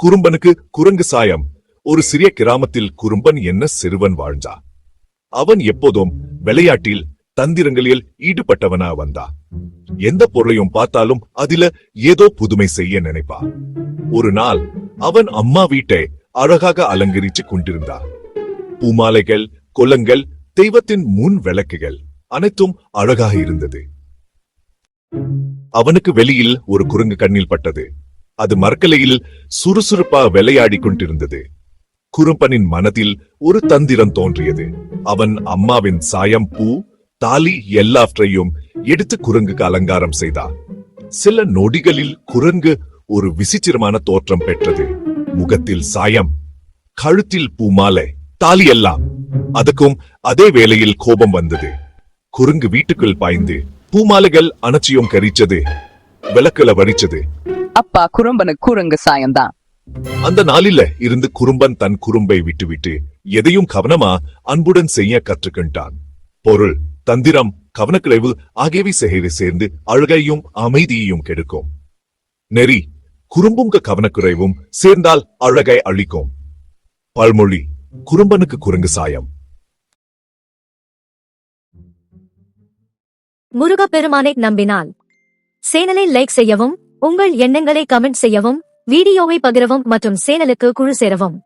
குறும்பனுக்கு குரங்கு சாயம். ஒரு சிறிய கிராமத்தில் குறும்பன் என்ன சிறுவன் வாழ்ந்தா. அவன் எப்போதும் விளையாட்டில் தந்திரங்களில் ஈடுபட்டவனா வந்தா. எந்த பொருளையும் பார்த்தாலும் அதில ஏதோ புதுமை செய்ய நினைப்பா. ஒரு நாள் அவன் அம்மா வீட்டை அழகாக அலங்கரித்துக் கொண்டிருந்தா. பூமாலைகள், கொலங்கள், தெய்வத்தின் முன் விளக்குகள் அனைத்தும் அழகாக இருந்தது. அவனுக்கு வெளியில் ஒரு குரங்கு கண்ணில் பட்டது. அது மரக்கலையில் சுறுசுறுப்பா விளையாடிக் கொண்டிருந்தது. குறும்பனின் மனதில் ஒரு தந்திரம் தோன்றியது. அவன் அம்மாவின் சாயம், பூ, தாலி எல்லாவற்றையும் எடுத்து குரங்குக்கு அலங்காரம் செய்தான். சில நொடிகளில் குரங்கு ஒரு விசித்திரமான தோற்றம் பெற்றது. முகத்தில் சாயம், கழுத்தில் பூமாலை, தாலி எல்லாம். அதுக்கும் அதே வேளையில் கோபம் வந்தது. குரங்கு வீட்டுக்குள் பாய்ந்து பூமாலைகள் அனைத்தையும் கரிச்சது, விளக்குல வரிச்சது. அப்பா, குறும்பனுக்கு குரங்கு சாயம்தான். அந்த நாளில இருந்து குறும்பன் தன் குறும்பை விட்டுவிட்டு எதையும் கவனமா அன்புடன் செய்ய கற்றுக்கொண்டான். பொருள், தந்திரம், கவனக்குறைவு ஆகியவை சேர்ந்து அழகையும் அமைதியையும் கெடுக்கும். நெறி, குறும்பும் கவனக்குறைவும் சேர்ந்தால் அழகை அழிக்கும். பல்மொழி, குறும்பனுக்கு குரங்கு சாயம். முருகப்பெருமானை நம்பினால் சேனலை லைக் செய்யவும், உங்கள் எண்ணங்களை கமெண்ட் செய்யவும், வீடியோவை பகிரவும் மற்றும் சேனலுக்கு குழு சேரவும்.